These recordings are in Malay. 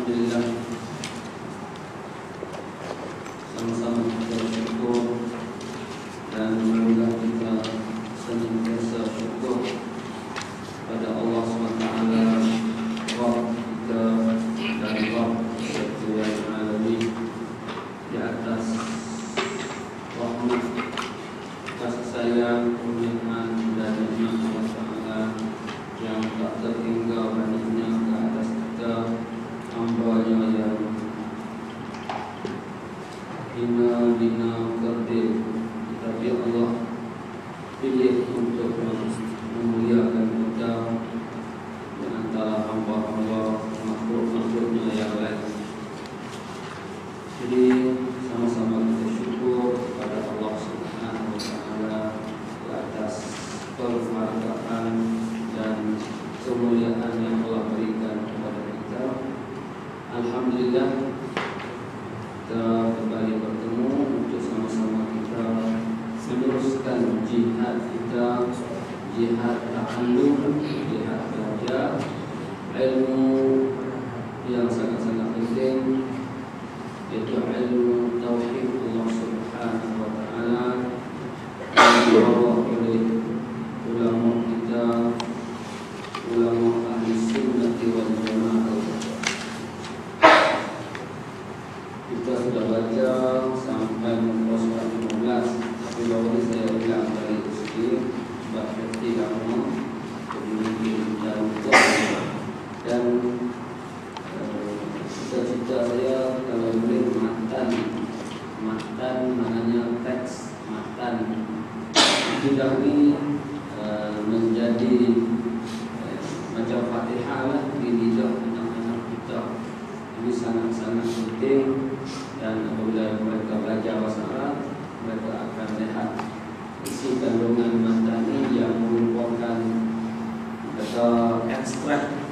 Alhamdulillah, sama-sama kita bersyukur dan semoga kita senantiasa syukur pada Allah SWT, Rabb kita dan Rabb sekalian alamin, di atas rahmat, kasih sayang, kurniaan dan nikmat Allah Taala yang tak terhingga bandingnya ke atas kita, hamba-Nya yang hina kerdil, tetapi Allah pilih untuk memuliakan kita di antara hamba-hamba makhluk-makhluknya yang lain. Jadi sama-sama kita syukur kepada Allah Subhanahu wa Ta'ala di atas keberkahan dan kemuliaan yang Allah berikan kepada kita. Alhamdulillah, kita kembali bertemu untuk sama-sama kita meneruskan jihad kita, jihad ta'allum, jihad belajar ilmu yang sangat-sangat penting, yaitu ilmu tauhid Allah Subhanahu wa Ta'ala yang dibawa oleh ulama kita, ulama ahli sunnah wal jamaah. Kita sudah baca sampai muka surat 15, tapi bawah ini saya ulang balik sedikit sebab seperti lama mungkin kita lupa. Dan cita-cita saya kalau boleh matan maknanya teks, matan sudah ini menjadi macam Fatihah lah di lidah anak-anak kita. Ini sangat-sangat penting, dan apabila mereka belajar bahasa Arab, mereka akan lihat isi kandungan matan ini yang merupakan ekstrak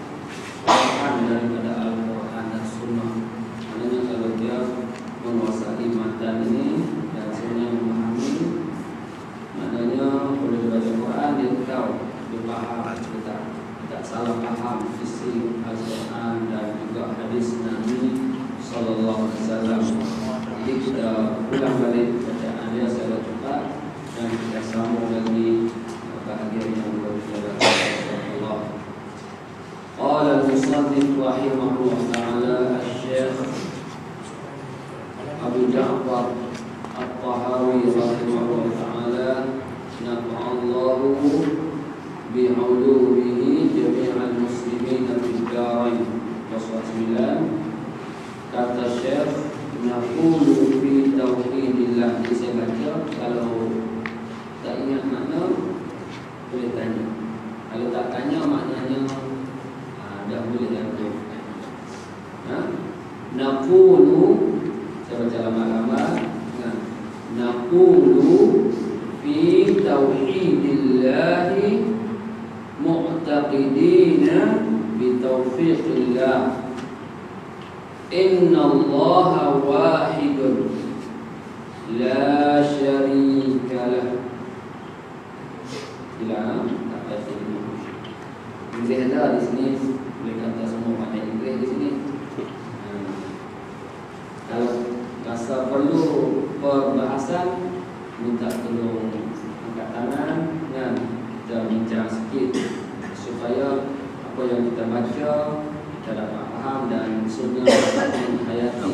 Quran daripada Al-Quran dan Sunnah. Maknanya kalau dia menguasai matan ini dan sebenarnya memahami, maknanya kalau dia baca Quran dia tahu, dia faham, kita tidak salah faham isi Al-Quran dan juga hadis Nabi Sallallahu Alaihi Wasallam. Jadi kita ulang balik bacaan dia secara cepat dan kita sambung lagi bahagian yang berbicara Allah. Qala al-musannif rahimahullah ta'ala al-Syekh Abu Ja'far At-Tahawi rahimahullah ta'ala, nafa'allahu bi'ulumihi jami'al muslimin fid darain. Pasal 9 kata Syekh, naqulu fi tauhidillah. Saya baca, kalau tak ingat makna boleh tanya. Kalau tak tanya maknanya dah boleh jatuh. Naqulu, saya baca lama-lama. Naqulu fi tauhidillah mu'taqidina bi taufiqillah. Inna Allaha wahidun la syarika lah. Hilang tak pasti Inggris ada di sini, boleh kata semua pakai Inggris di sini. Kalau rasa perlu perbahasan, minta tolong angkat tangan dan kita bincang sikit supaya apa yang kita baca kita dapat faham dan sunnah menghayati,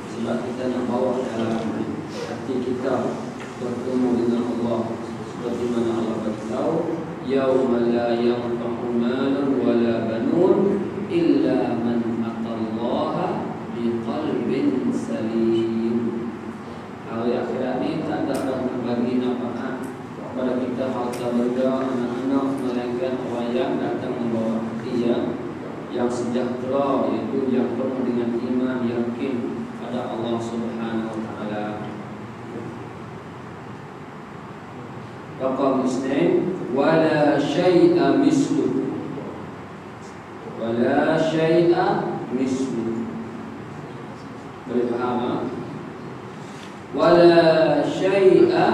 sebab kita nak bawa dalam hati kita bertemu dengan Allah, seperti mana Allah beritahu, yauma la yanfa'u malun wala banun illa man atallaha biqalbin salim. Hari akhirat ni tak ada dah bagi manfaat kepada kita harta benda, anak-anak, melainkan orang yang datang membawa hati yang sejahtera, iaitu yang penuh dengan iman, yakin pada Allah Subhanahu wa Ta'ala. Raqam 2, wala syai'a mislu. Wala syai'a mislu. Boleh faham? Wala syai'a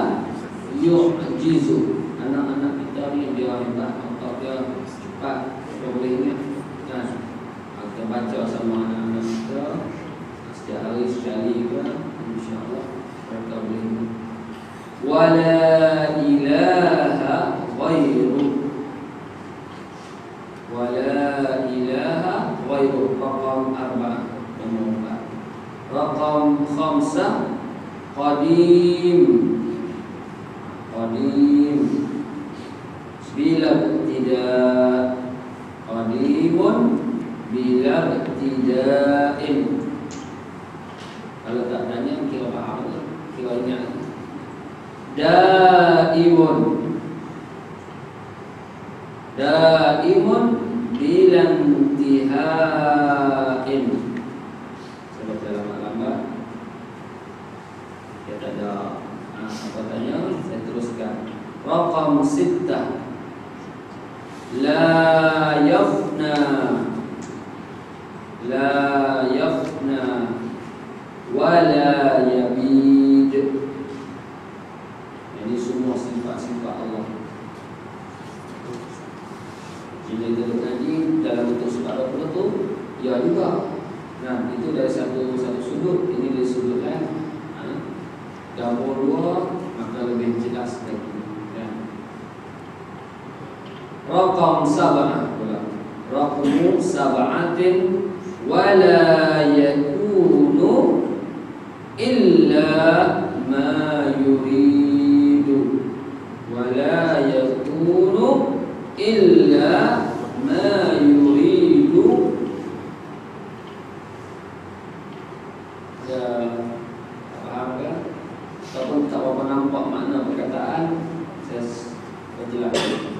yu'jizu. Anak-anak kita ni dia hebat, atau dia cepat, dia boleh ingat. Kita baca sama anak-anak setiap hari sekali ke, insya-Allah mereka boleh. Wala ilaha ghairu, wala ilaha ghairu. Raqam 4, nomor 4. Raqam 5, qadim. Qadim bila tidak, qadimun bila tidak'in. Kalau tak tanya kira faham ke? Kira ingat. Daimun, daimun bila intiha'in. Saya baca lama-lama. Dia tak ada apa tanya, saya teruskan. Raqam 6, la yafna, la yafna wala yabid. Ini semua sifat-sifat Allah. Jadi kita mengaji dalam bentuk sifat Allah itu, ya juga. Nah, itu dari satu sudut, ini dari sudut lain. Gabung dua, maka lebih jelas lagi. Raqam 7 pula. Raqmu 7 wala yakunu illa ma yuridu, wala yakunu illa ma yuridu. Ya, paham kan? Ataupun tak apa nampak makna perkataan, saya berjelaskan.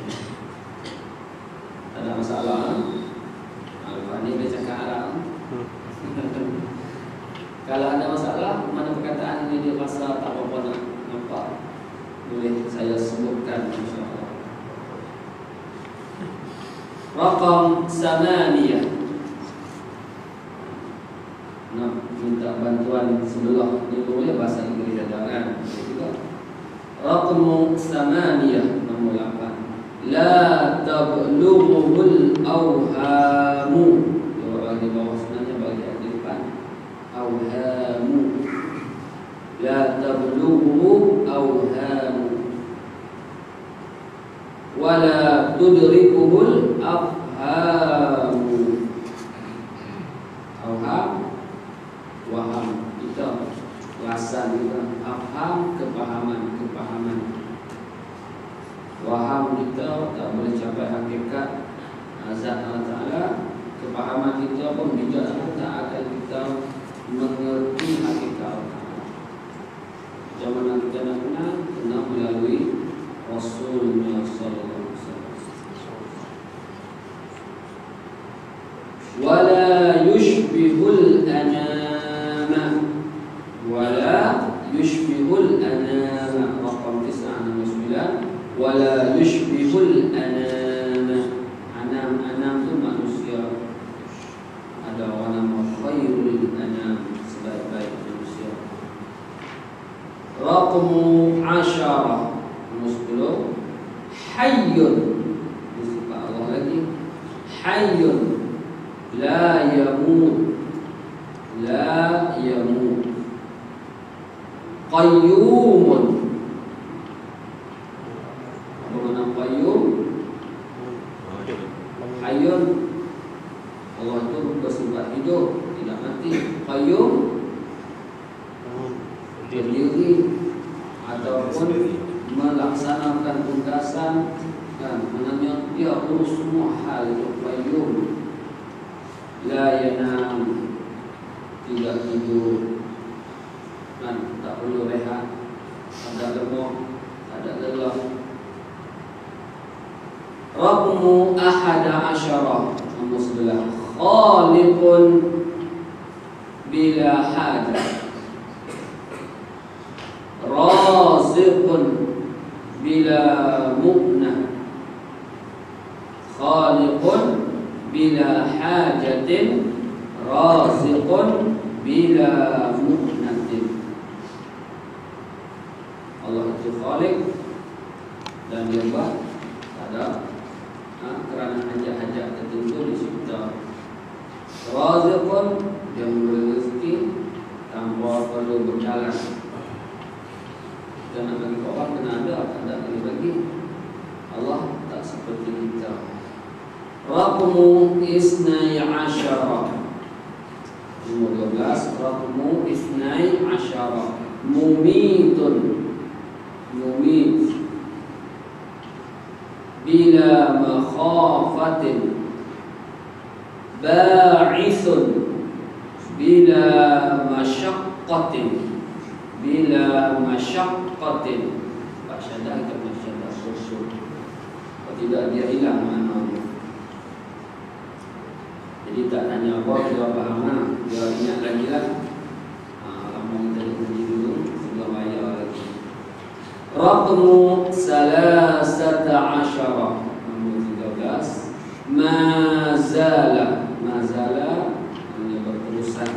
Ada masalah. Al-Fani dia cakap Arab. Kalau ada masalah, mana perkataan ini dia rasa tak apa nak nampak, boleh saya sebutkan insya-Allah. Raqam 8. Nak minta bantuan sebelah ni boleh bahasa Inggeris ada kan? Juga. Raqam 8, nombor 8. La tablughul awhamu. Orang di bawah sebenarnya bagi di depan. Awhamu. La tablughu awhamu. Wala tudrikuhul afhamu. Awham, waham. Itu rasa juga. Afham, kepahaman, kepahaman. Waham kita tak boleh capai hakikat zat Allah Ta'ala. Kepahaman kita pun bijak tak akan kita mengerti hakikat Allah Ta'ala. Macam mana kita nak kenal? Kena melalui Rasulullah Sallallahu Alaihi Wasallam. Wala yushbihul anama, wala yushbihul anama. Raqam 9, nomor 9. Wala yushbihul anam. Anam tu manusia. Ada orang nama khairul anam, sebaik-baik manusia. Raqmu 10, nomor 10. Hayyun, sifat Allah lagi. Hayyun la yamut, la yamut. Qayyumun. Hayyun, Allah itu bersifat hidup, tidak mati. Qayyum, berdiri ataupun melaksanakan tugasan dan maknanya dia urus semua hal itu. Qayyum, la yanam, tidak tidur dan tak perlu rehat, ada lemah, ada lelah. Raqmu 11, nomor 11. Khaliqun bila hajah, raziqun bila mu'nah, khaliqun bila hajatin, raziqun bila mu'natin. Allah itu khaliq dan dia buat ada kerana hajat-hajat tertentu dicipta. Raziqun, dia memberi rezeki. tanpa perlu berjalan. Kita nak bagi orang kena ada, tak ada bagi. Allah tak seperti kita. Raqmu isnai asyara, nomor 12. Raqmu isnai asyara, mumitun, mumit bila makhafatin, ba'ithun bila masyaqqatin, bila masyaqqatin. Pak Syadah kita bersyadah susu, kalau tidak dia hilang maknanya. Jadi tak tanya apa, dia faham lah, dia ingat lagi lah. Lama kita uji dulu sebelum bayar lagi. Raqmu salasata asyara, nomor 13. Mazala, mazala hanya berterusan,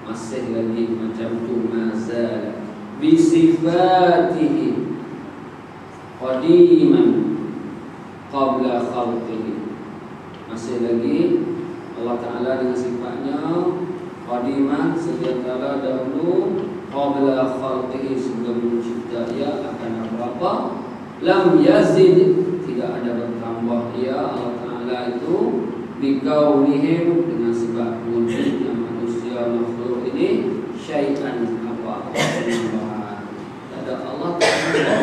masih lagi macam tu. Mazala bisifatihi qadiman qabla khalqihi, masih lagi Allah Ta'ala dengan sifatnya qadiman, sedia kala dahulu, qabla khalqihi, sebelum mencipta ia akan apa-apa. Lam yazid, tidak ada bertambah ia, Allah Ta'ala itu, bikaunihim, dengan sebab wujudnya manusia makhluk ini, syai'an, apa-apa penambahan. Tak ada Allah Ta'ala.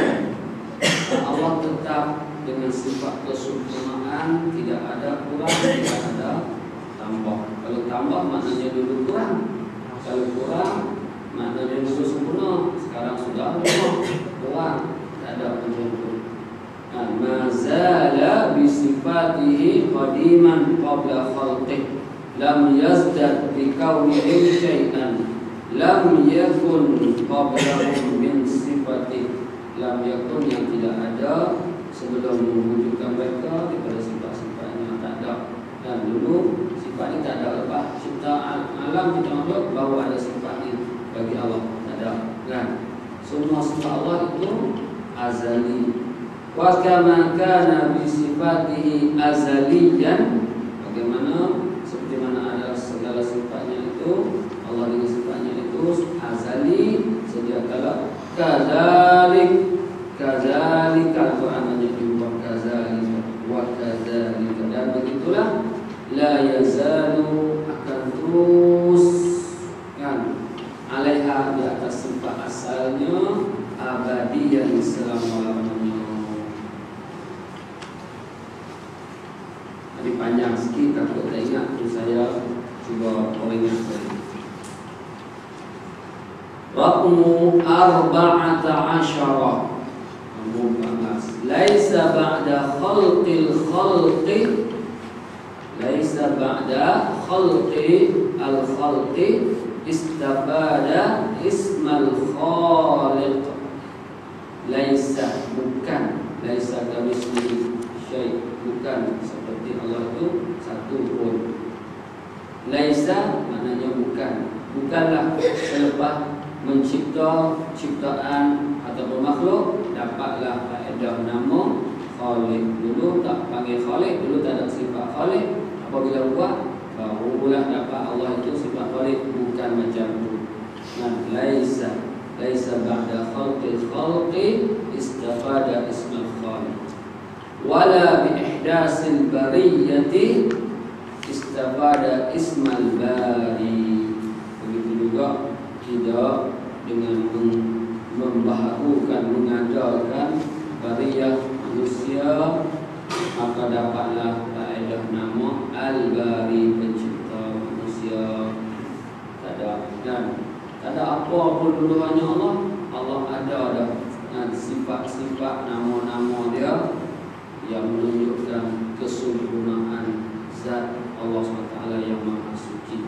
Allah tetap dengan sifat kesempurnaan, tidak ada kurang, tidak ada tambah. Kalau tambah maknanya dulu kurang, kalau kurang maknanya dulu sempurna. Sekarang sudah kurang, tak ada macam itu. Mazala bisifatihi qadiman qabla khalqih, lam yazdad bikaunihi syai'an, lam yakun qablahu min sifatih, lam yakun yang tidak ada sebelum mewujudkan mereka daripada sifat-sifatnya, tak ada. Dan dulu sifat ini tak ada lepas ciptaan alam kita makhluk baru ada sifat ini bagi Allah, tak ada kan. Semua sifat Allah itu azali. Wa kama kana bi sifatihi azaliyan, bagaimana seperti mana ada segala sifatnya itu, Allah dengan sifatnya itu azali, sedia kala. Kadzalik, kadzalika, Al-Quran hanya diubah kadzalika wa kadzalika, dan begitulah. La yazalu, akan terus kan, alaiha, di atas sifat asalnya, abadiyan, selama-lamanya. Ini panjang sikit, takut tak ingat, saya cuba ingat tadi. Raqmu arba'ata asyara, nomor 14. Laisa ba'da khalqil khalqi, laisa ba'da khalqi al-khalqi istabada ismal khaliq. Laisa, bukan, laisa kamitslihi syai', bukan seperti Allah itu satu pun. Laisa maknanya bukan, bukanlah selepas mencipta ciptaan ataupun makhluk dapatlah faedah nama khaliq. Dulu tak panggil khaliq, dulu tak ada sifat khaliq. Apabila buat barulah dapat Allah itu sifat khaliq, bukan macam itu. Nah, laisa, laisa ba'da khalqil khalqi istafada ismal khaliq, wala bi ihdasil bariyati istafada ismal bari. Begitu juga tidak dengan membaharukan, mengadakan bariyah manusia, maka dapatlah faedah nama Al-Bari, pencipta manusia. Tak ada, dan tak ada apa pun dulu, hanya Allah. Allah ada dah sifat-sifat, nama-nama dia yang menunjukkan kesempurnaan zat Allah SWT yang maha suci.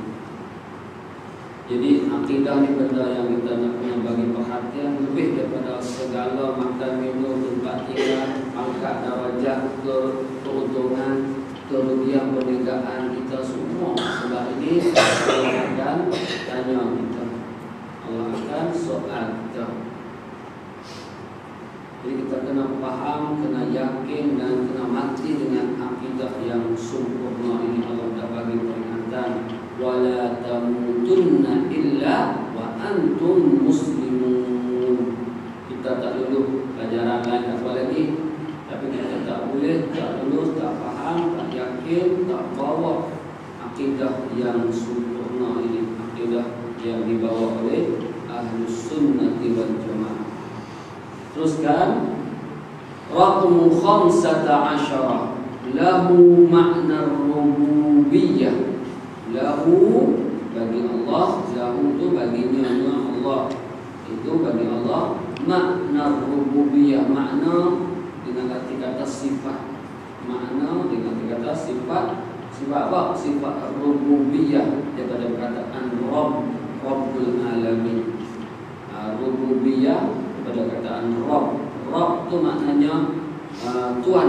Jadi akidah ni benda yang kita nak kena bagi perhatian lebih daripada segala makan minum, tempat tinggal, pangkat darajat, keuntungan, kerugian perniagaan kita semua. Sebab ini Allah akan tanya kita, Allah akan soal kita. Jadi kita kena faham, kena yakin, dan kena mati dengan akidah yang sempurna ini. Allah dah bagi peringatan, wala tamutunna illa wa antum muslimun. Kita tak lulus pelajaran lain apa lagi, tapi kita tak boleh tak lulus, tak faham, tak yakin, tak bawa akidah yang sempurna ini, akidah yang dibawa oleh Ahlus Sunnati wal Jamaah. Teruskan, Raqmu 15 lahu makna rububiyah. Lahu bagi Allah, lahu itu baginya Allah, itu bagi Allah makna rububiyah, makna dengan arti kata sifat, makna dengan arti kata sifat. Sifat apa? Sifat rububiyah daripada perkataan Rabb, Rabbul Alamin. Rububiyah daripada perkataan Rabb. Rabb itu maknanya Tuhan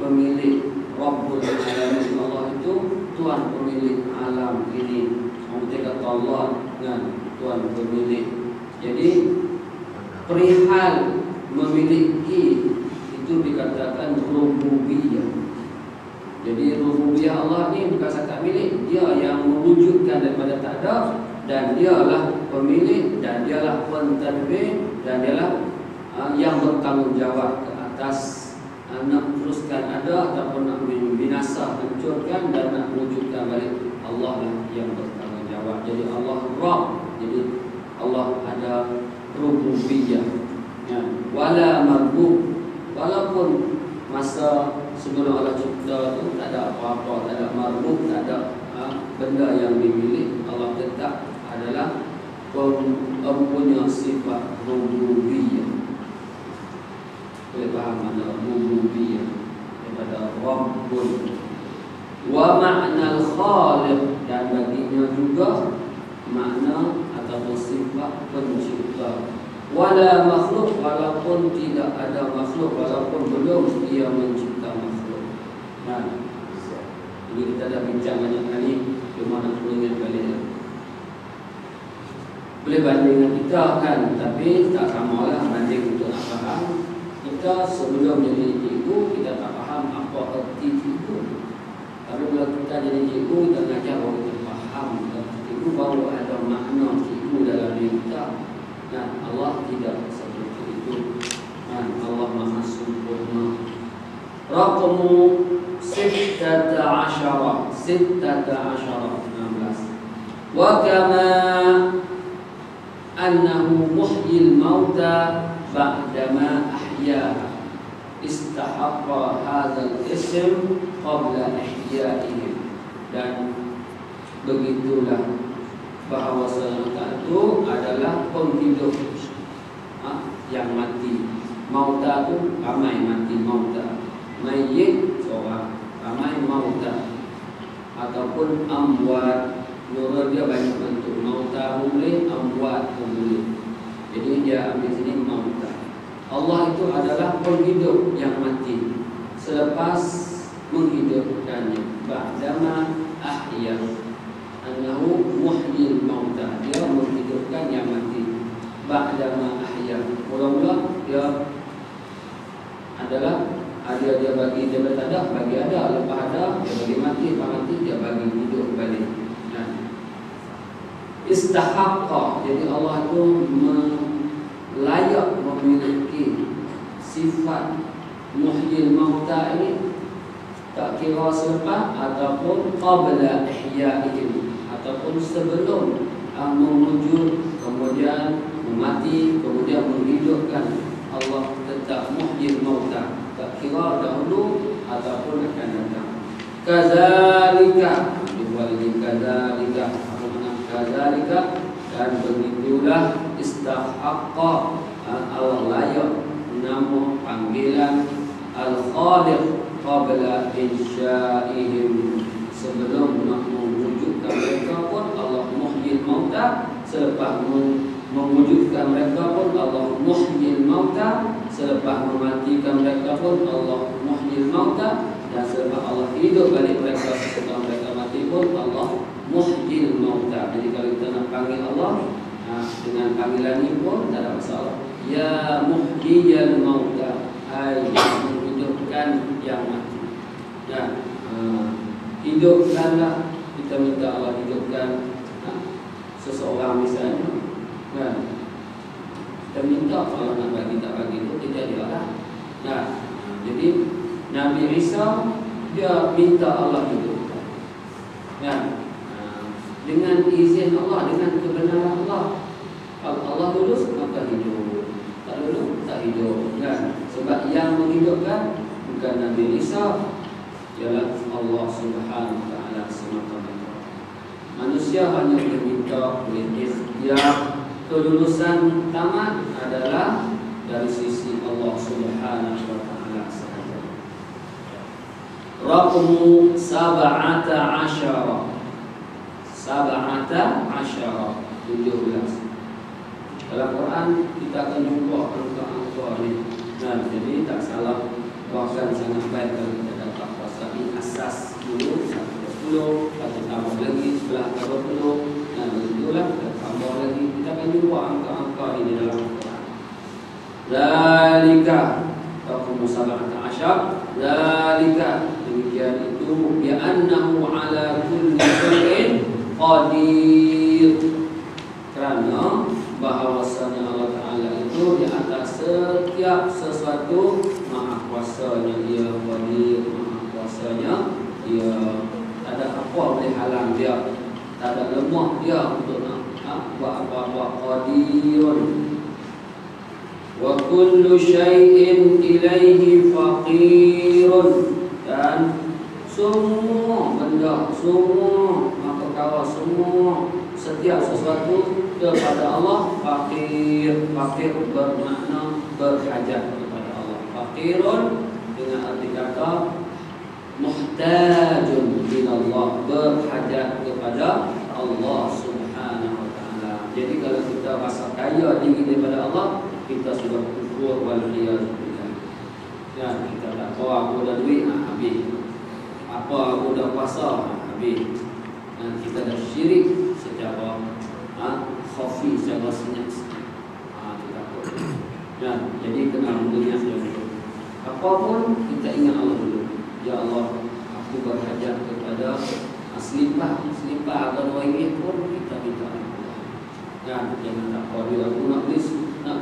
pemilik. Rabbul Alamin, Allah itu Tuhan pemilik alam ini. Kita kata Allah kan, Tuhan pemilik. Jadi perihal memiliki itu dikatakan rububiyah. Jadi rububiyah Allah ni bukan sekadar milik, dia yang mewujudkan daripada tak ada, dan dialah pemilik, dan dialah pentadbir, dan dialah yang bertanggungjawab ke atas nak teruskan ada ataupun nak binasa, hancurkan dan nak wujudkan balik. Allah lah yang bertanggungjawab. Jadi Allah Rabb, jadi Allah ada rububiyah ya. Wala marbub, walaupun masa sebelum Allah cipta tu tak ada apa-apa, tak ada marbub, tak ada benda yang dimiliki. Allah tetap adalah mempunyai sifat rububiyah. Boleh faham mana rububiyah daripada Rabbul. Wa ma'nal khaliq, dan baginya juga makna ataupun sifat pencipta. Wala makhluk, walaupun tidak ada makhluk, walaupun belum dia mencipta makhluk. Nah, ini kita dah bincang banyak kali, cuma nak ingat balik. Boleh banding dengan kita kan, tapi tak samalah banding untuk nak faham. Kita sebelum jadi cikgu, kita tak faham apa erti cikgu. Tapi bila kita jadi cikgu, kita ngajar baru kita faham erti cikgu, baru ada makna cikgu dalam diri kita. Dan Allah tidak seperti itu. Dan Allah Maha Sempurna. Raqmu 16 Wa kama annahu muhyil mauta ba'dama ahyaha istahaqqa hadzal ism qabla ihyaihim. Dan begitulah bahawa Allah itu adalah penghidup yang mati. Mauta itu ramai mati, mauta. Mayyit seorang, ramai mauta. Ataupun amwat, plural dia banyak bentuk. Mauta boleh, amwat pun boleh. Jadi dia ambil sini mauta. Allah itu adalah penghidup yang mati selepas menghidupkannya. Ba'dama ahya, annahu muhyil mauta, dia menghidupkan yang mati. Ba'dama ahya, mula-mula dia adalah dia bagi, dia bertadak bagi ada, lepas ada dia bagi mati, lepas mati dia bagi hidup balik. Istahaqqa, jadi Allah itu layak memiliki sifat muhyil mauta ini, tak kira selepas ataupun qabla ihyaihim, ataupun sebelum mewujud, kemudian memati, kemudian menghidupkan. Allah tetap muhyil mauta, tak kira dahulu ataupun akan datang. Kadzalika, dibuat kadzalika, kadzalika, dan begitulah istahaqqa, Allah layak nama panggilan al-khaliq qabla insya'ihim, sebelum nak mewujudkan mereka pun Allah muhyil mauta, selepas mewujudkan mereka pun Allah muhyil mauta, selepas mematikan mereka pun Allah muhyil mauta, dan selepas Allah hidup balik mereka setelah mereka mati pun Allah muhyil mauta. Jadi kalau kita nak panggil Allah dengan panggilan ini pun tak ada masalah. Ya muhyiyal mauta, hai menghidupkan yang mati. Ya, hidupkanlah, kita minta Allah hidupkan seseorang misalnya, Nah, kita minta kalau nak bagi tak bagi itu tidak dia lah. Nah, jadi Nabi Isa dia minta Allah hidup. Nah, dengan izin Allah, dengan kebenaran Allah. Kalau Allah lulus maka hidup, tak lulus tak hidup. Nah, sebab yang menghidupkan bukan Nabi Isa, ialah Allah Subhanahu Wa Taala semata-mata. Manusia hanya diminta oleh ikhtiar. Kelulusan tamat adalah dari sisi Allah Subhanahu Wa Taala sahaja. Raqmu 17 dalam Quran kita akan jumpa angka-angka ni. Nah, jadi tak salah, bahkan sangat baik kalau kita dapat pasal asas dulu 10, atau tambah lagi sebelah 20. Nah, begitulah kita tambah lagi, kita akan jumpa angka-angka ini dalam Quran. Zalika taqum 17. Zalika demikian itu bi annahu ala kulli syai'in qadir. Kerana bahawasanya Allah Ta'ala itu di atas setiap sesuatu maha kuasanya dia, qadir, maha kuasanya dia. Tak ada apa boleh halang dia, tak ada lemah dia untuk nak buat apa-apa. Qadirun wa kullu syai'in ilaihi faqirun. Dan semua benda, semua perkara, semua setiap sesuatu kepada Allah fakir. Fakir bermakna berhajat kepada Allah. Fakirun dengan arti kata muhtajun ilallah, berhajat kepada Allah Subhanahu Wa Taala. Jadi kalau kita rasa kaya tinggi daripada Allah, kita sudah kufur waliyadzubillah. Ya, kita tak tahu aku dah duit, habis. Apa aku dah puasa, habis. Dan kita dah syirik secara khafi, secara senyap. Kita takut. Ya, jadi kena dunia seperti itu. Apapun kita ingat Allah dulu. Ya Allah, aku berhajat kepada selimpah agar RM2 pun kita minta Allah. Ya, jangan tak tahu dia aku nak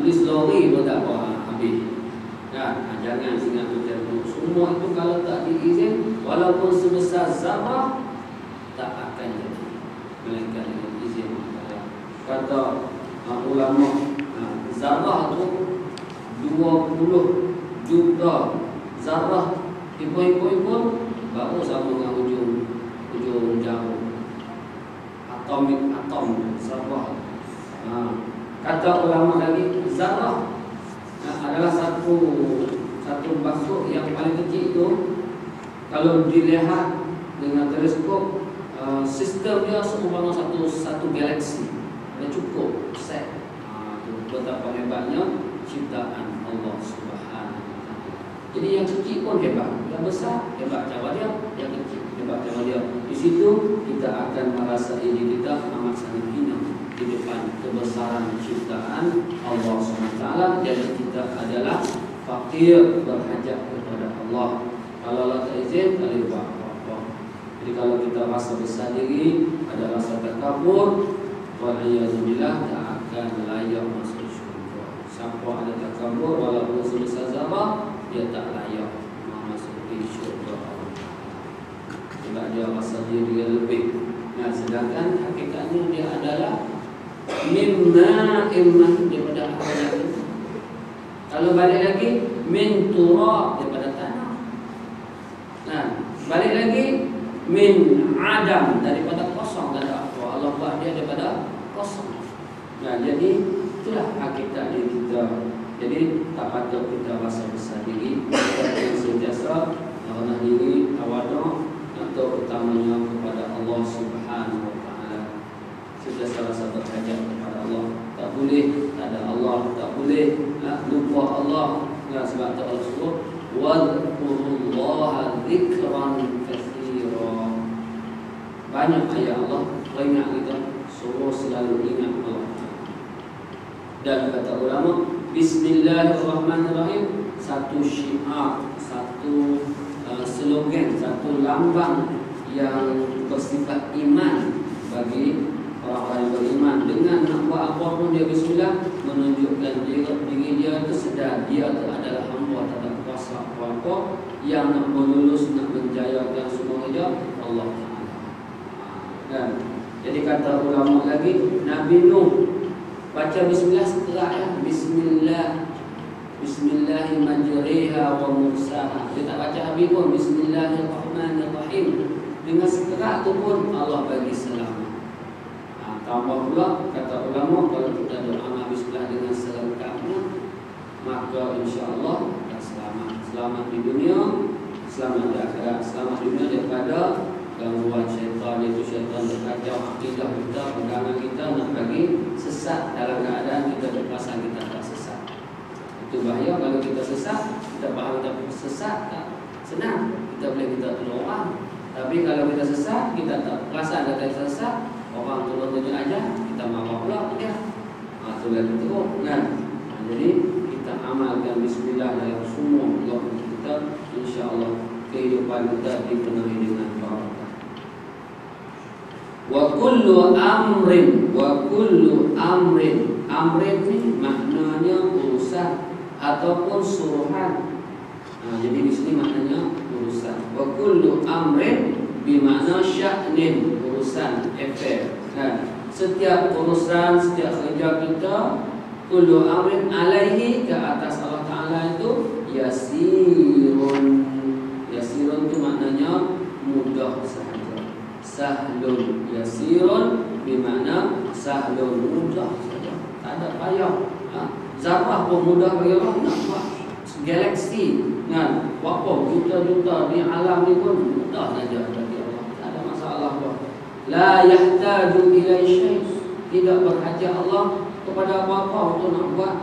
beli lori pun tak apa, habis. Ya, jangan ingat macam itu. Semua itu kalau tak diizin, walaupun sebesar zarah, tak akan jadi, melainkan dengan izin Allah. Kata ulama, zarah itu 20 juta zarah impun baru sama dengan ujung jauh atom zarah. Kata ulama lagi, zarah adalah satu makhluk yang paling kecil itu. Kalau dilihat dengan teleskop, sistem dia seumpama satu galaksi. Dah cukup set. Betapa hebatnya ciptaan Allah Subhanahu Wa Taala. Jadi yang kecil pun hebat, yang besar hebat cara dia, yang kecil hebat cara dia. Di situ kita akan merasa diri kita amat sangat hina di depan kebesaran ciptaan Allah Subhanahu Wa Taala. Jadi kita adalah fakir, berhajat kepada Allah. Kalau Allah tak izin, tak boleh buat apa-apa. Jadi kalau kita rasa besar diri, ada rasa takabur, waliyadzubillah, tak akan layak masuk syurga. Siapa ada takabur walaupun sebesar zarah, dia tak layak masuk di syurga Allah. Sebab dia rasa diri lebih. Nah, sedangkan hakikatnya dia adalah mimma daripada air. Kalau balik lagi, min turab, daripada tanah. Nah, balik lagi, min adam, daripada kosong, tak ada apa. Allah buat dia daripada kosong. Nah, jadi itulah hakikat diri kita. Jadi tak patut kita rasa besar diri. Kita sentiasa rendah diri, tawaduk, atau utamanya kepada Allah Subhanahu Wa Taala. Sentiasa rasa berhajat kepada Allah. Tak boleh tak ada Allah, tak boleh lupa Allah. Sebab Allah sebut wadhkurullaha dzikran katsira. Banyak ayat Allah ingat kita, suruh selalu ingat Allah. Dan kata ulama, bismillahirrahmanirrahim, satu syiar, satu slogan, satu lambang yang bersifat iman bagi orang-orang yang beriman dengan nak buat apa pun dia bismillah, menunjukkan diri dia itu sedar dia itu adalah hamba, tak ada kuasa apa-apa yang nak melulus, nak menjayakan semua kerja Allah Ta'ala. Kan? Jadi kata ulama lagi, Nabi Nuh baca bismillah setelah ya, Bismillahirrahmanirrahim wa mursaha. Dia tak baca habis pun Bismillahirrahmanirrahim. Dengan sekerat tu pun Allah bagi selamat. Tambah pula kata ulama, kalau kita doa bismillah dengan selengkapnya, maka insya-Allah akan selamat. Selamat di dunia, selamat di akhirat. Selamat di dunia daripada gangguan syaitan, itu syaitan berkacau akidah kita, pegangan kita, nak bagi sesat dalam keadaan kita berpasang kita tak sesat. Itu bahaya kalau kita sesat, kita faham kita sesat tak senang, kita boleh kita tolong orang. Tapi kalau kita sesat, kita tak perasaan kita sesat, orang tolong tunjuk aja, kita marah pula dia. Itu lagi teruk kan. Jadi kita amalkan bismillah dalam semua kehidupan kita, insya-Allah kehidupan kita dipenuhi dengan barakah. Wa kullu amrin ni maknanya urusan ataupun suruhan. Jadi di sini maknanya urusan. Wa kullu amrin bermakna sya'nin, urusan, affair. Setiap urusan, setiap kerja kita, kullu amrin alaihi, ke atas Allah Ta'ala itu yasirun. Yasirun itu maknanya mudah sahaja. Sahlun, yasirun bermakna sahlun, mudah saja, tak ada payah. Zarah pun mudah bagi Allah nak buat. Galaksi kan, berapa juta-juta di alam ni pun mudah saja bagi Allah, tak ada masalah pun. La yahtaju ila syai', tidak berhajat Allah kepada apa-apa untuk nak buat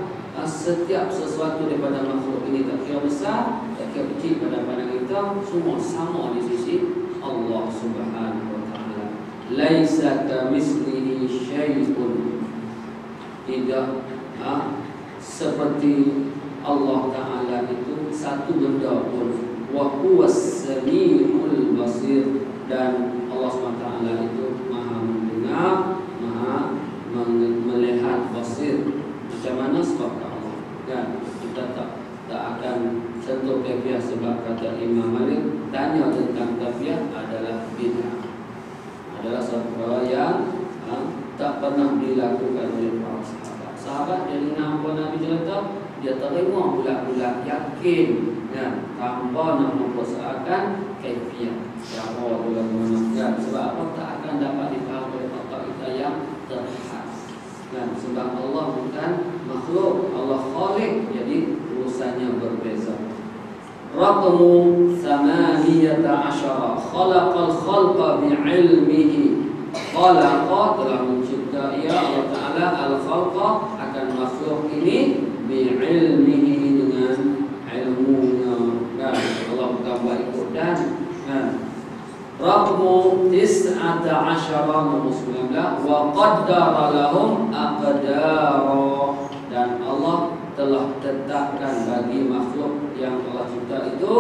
setiap sesuatu daripada makhluk ini, tak kira besar, tak kira kecil pada pandangan kita, semua sama di sisi Allah Subhanahu wa Ta'ala. Laisa kamitslihi syai'un, tidak seperti Allah Ta'ala itu satu benda pun. Wa huwas samiul basir, dan Allah SWT itu maha mendengar, maha melihat, basir. Macam mana sebab Allah kan? Kita tak akan sentuh kafiah, sebab kata Imam Malik, tanya tentang kafiah adalah bid'ah, adalah sesuatu yang tak pernah dilakukan oleh para sahabat. Sahabat dari nama Nabi cerita, dia terima bulat-bulat, yakin kan, tanpa nak mempersoalkan kaifiah cara bulat-bulat. Sebab apa? Tak akan dapat dipahami oleh otak kita yang terhad kan. Sebab Allah bukan makhluk, Allah khaliq, jadi urusannya berbeza. Raqmu 18, khalaqal khalqa bi'ilmihi. Khalaqa, telah mencipta ia Allah Ta'ala al-khalqa, akan makhluk ini, bi'ilmihi, dengan ilmunya kan. Allah bukan buat ikut dan kan. Raqmu 19, nomor 19, wa qaddara lahum aqdara, dan Allah telah tetapkan bagi makhluk yang Allah cipta itu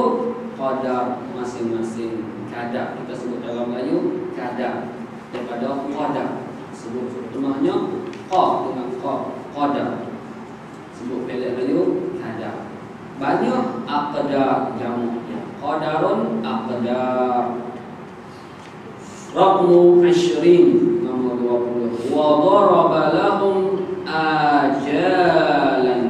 qadar, masing-masing kadar. Kita sebut dalam Melayu kadar, daripada qadar. Sebut rumahnya qa dengan qa, qadar. Sebut pelak Melayu kadar. Banyak aqdar jamaknya. Qadarun, aqdar. Raqmu 20, nomor 20, wa daraba lahum ajalan,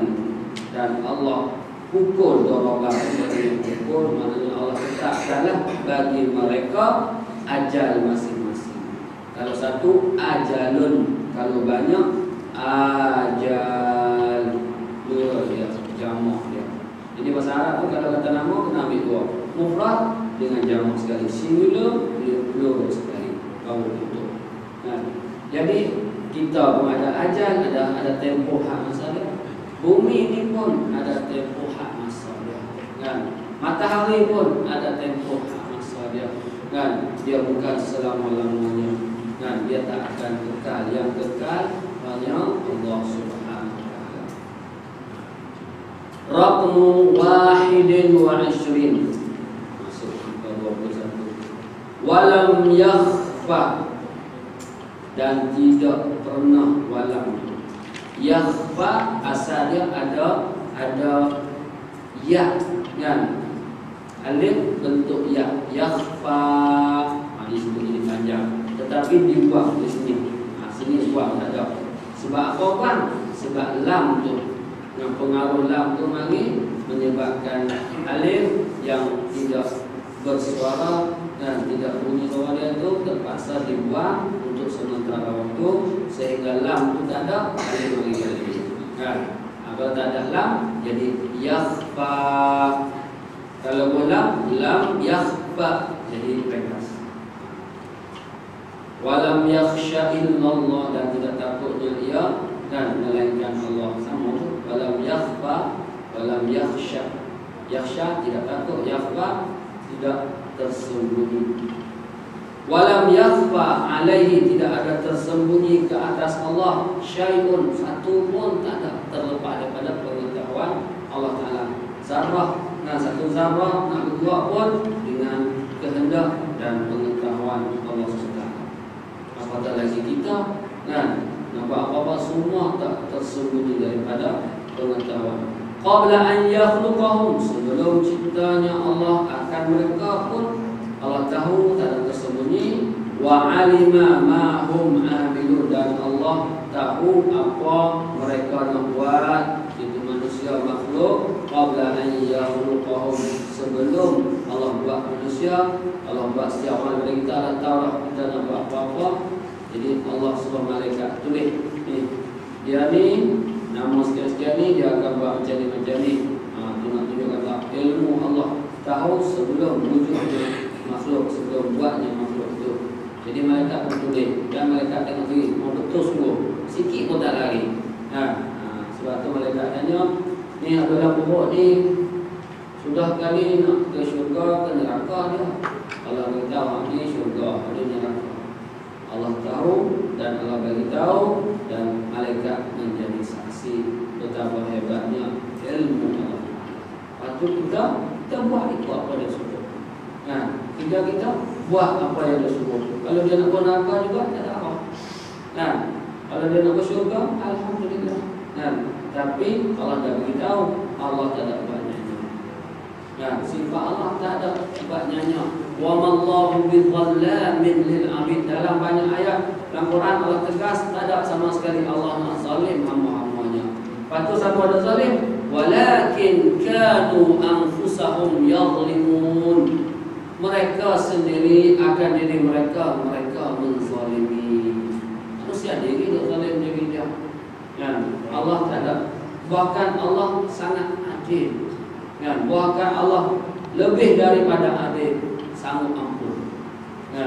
dan Allah pukul, daraba pukul, maknanya Allah tetapkanlah bagi mereka ajal masing-masing. Kalau satu ajalun, kalau banyak ajal, dua dia jamak dia. Jadi bahasa Arab tu kalau kata nama kena ambil dua, mufrad dengan jamak sekali, singular plural sekali, baru tutup. Jadi kita pun ada ajal, ada tempoh hak masa dia. Bumi ni pun ada tempoh hak masa dia kan. Matahari pun ada tempoh hak masa dia kan. Dia bukan selama-lamanya kan, dia tak akan kekal. Yang kekal hanya Allah Subhanahu wa Ta'ala. Raqmu 21, masuk ke 21, walam yakhfa, dan tidak pernah walam. Yakhfa asal dia ada ya kan, alif bentuk ya, yakhfa. Di sini ini panjang, tetapi dibuang di sini. Sini buang tak ada. Sebab apa kan? Sebab lam tu, yang pengaruh lam tu mari menyebabkan alif yang tidak bersuara dan tidak bunyi suara dia tu terpaksa dibuang untuk sementara waktu, sehingga lam tu tak ada, alif mari jadi. Kan? Kalau tak ada lam jadi yakhfa. Kalau lam yakhfa jadi ringkas. Walam yakhsha illallah, dan tidak takutnya ia dan melainkan Allah. Sama tu, walam yakhfa, walam yakhsha. Yakhsha tidak takut, yakhfa tidak tersembunyi. Walam yakhfa alaihi, tidak ada tersembunyi ke atas Allah syai'un, satu pun tak ada terlepas daripada pengetahuan Allah Ta'ala. Zarrah, satu zarrah nak bergerak pun dengan kehendak dan pengetahuan Allah SWT. Apatah lagi kita kan, nampak apa-apa semua tak tersembunyi daripada pengetahuan. Qabla an yakhluqahum, sebelum ciptanya Allah akan mereka pun Allah tahu, tak ada tersembunyi. Wa alima ma hum amilun, dan Allah tahu apa mereka nak buat, itu manusia makhluk. Qabla an yakhluqahum, sebelum Allah buat manusia, Allah buat setiap orang dari kita, Allah tahu lah kita nak buat apa-apa. Jadi Allah suruh malaikat tulis ni, dia ni nama sekian-sekian ni, dia akan buat macam ni macam ni. Itu nak tunjukkan tak ilmu Allah tahu sebelum wujudnya makhluk, sebelum buatnya makhluk itu. Jadi malaikat tulis, dan malaikat tengok tulis mau betul sungguh, sikit pun tak lari. Sebab tu malaikat tanya, ni adalah pokok ni sudah kali nak ke syurga ke neraka dia. Allah beritahu ni syurga, ada neraka. Allah tahu dan Allah bagi tahu, dan malaikat menjadi saksi betapa hebatnya ilmu Allah. Patut kita buat itu apa dia suruh. Kita buat apa yang dia suruh. Kalau dia nak buat neraka juga tak ada apa. Kalau dia nak ke syurga, alhamdulillah. Tapi Allah dah beritahu, Allah tak ada buatnya. Sifat Allah tak ada buatnya. Wa mallahu bidzallamin lil abid. Dalam banyak ayat dalam Quran Allah tegas, tak ada sama sekali Allah nak zalim hamba-hambanya. Patut siapa ada zalim? Walakin kanu anfusahum yadhlimun. Mereka sendiri akan diri mereka menzalimi. Manusia diri tak zalim diri dia. Allah tak ada. Bahkan Allah sangat adil. Bahkan Allah lebih daripada adil, sanggup ampun.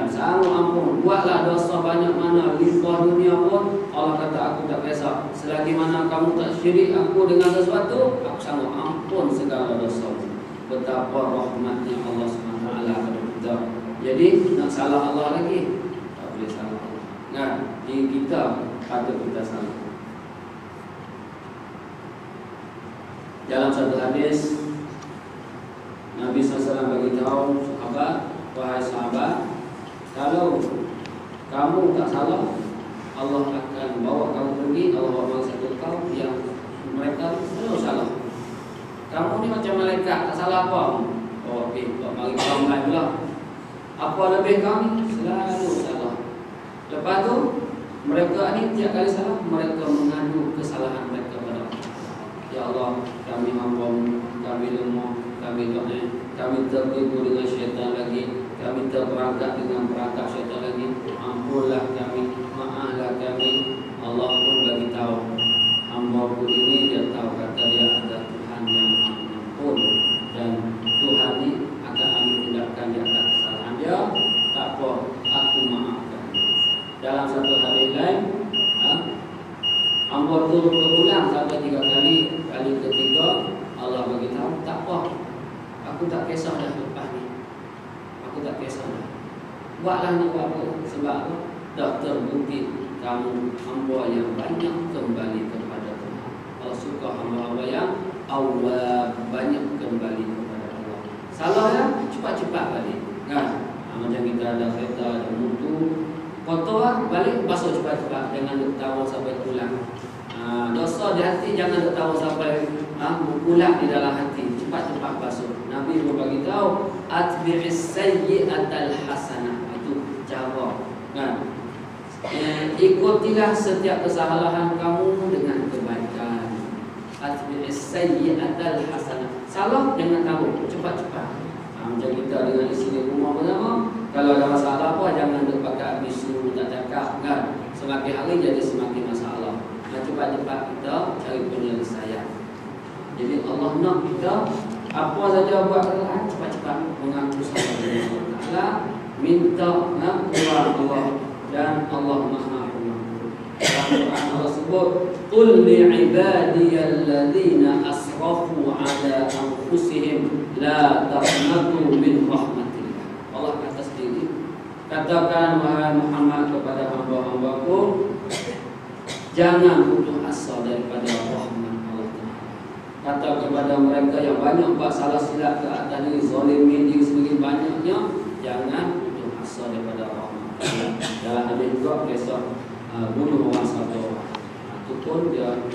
Sanggup ampun. Buatlah dosa banyak mana, limpah dunia pun Allah kata aku tak kisah. Selagi mana kamu tak syirik aku dengan sesuatu, aku sanggup ampun segala dosa. Betapa rahmatnya Allah SWT kepada kita. Jadi nak salah Allah lagi, tak boleh salah Allah. Diri kita patut kita salah. Dalam satu hadis Nabi SAW beritahu sahabat, wahai sahabat, kalau kamu tak salah, Allah akan bawa kamu pergi, Allah bawa satu kau yang mereka selalu salah. Kamu ni macam malaikat, tak salah apa? Mari kamu lain pula. Apa lebih kami? Selalu salah. Lepas tu mereka ni tiap kali salah, mereka mengadu kesalahan mereka kepada Allah. Ya Allah, kami hamba-Mu, kami lemah, kami tertipu dengan syaitan lagi, kami terperangkap dengan perangkap syaitan lagi. Ampunlah kami, maaflah kami. Allah pun bagi tahu, hamba-Ku ini dia tahu kata dia ada Tuhan yang ampun, dan Tuhan ini akan ambil tindakan di atas kesalahan dia. Tak apa, aku maafkan. Dalam satu hadis lain, hamba turun ke ulang sampai 3 kali. Kali ketiga Allah bagi tahu, tak apa, aku tak kisah dah lepas ni. Aku tak kisah dah. Buatlah nak buat apa. Sebab apa? Dah terbukti kamu hamba yang banyak kembali kepada Tuhan. Allah suka hamba-hamba yang awal, banyak kembali kepada Allah. Salah ya, cepat-cepat balik. Macam kita ada kereta, ada motor, kotor lah, balik basuh cepat-cepat, jangan duk tahu sampai tulang. Dosa di hati jangan duk tahu sampai mengkulak di dalam hati, cepat-cepat basuh. Nabi pun bagi tahu atbi'is sayyi'atal hasanah, itu cara kan. Ikutilah setiap kesalahan kamu dengan kebaikan. Atbi'is sayyi'atal hasanah, salah dengan tahu, cepat-cepat. Macam kita dengan isteri rumah bersama, kalau ada masalah apa jangan duk pakai bisu tak cakap kan. Semakin hari jadi semakin masalah. Cepat-cepat kita cari penyelesaian. Jadi Allah nak kita apa saja buat kesalahan cepat-cepat mengaku salah dengan Allah Taala, minta kepada Allah dan Allah Maha Pengampun. Al-Quran Allah sebut qul li ibadiyalladzina asrafu ala anfusihim la taqnatu min rahmatillah. Allah kata sendiri, katakan wahai Muhammad kepada hamba-hambaku, jangan putus asa daripada rahmat Allah Taala. Kata kepada mereka yang banyak buat salah silap ke atas diri, zalimin diri sendiri banyaknya, jangan putus asa daripada rahmat Allah. Dalam hadis juga kisah bunuh orang satu, itu pun dia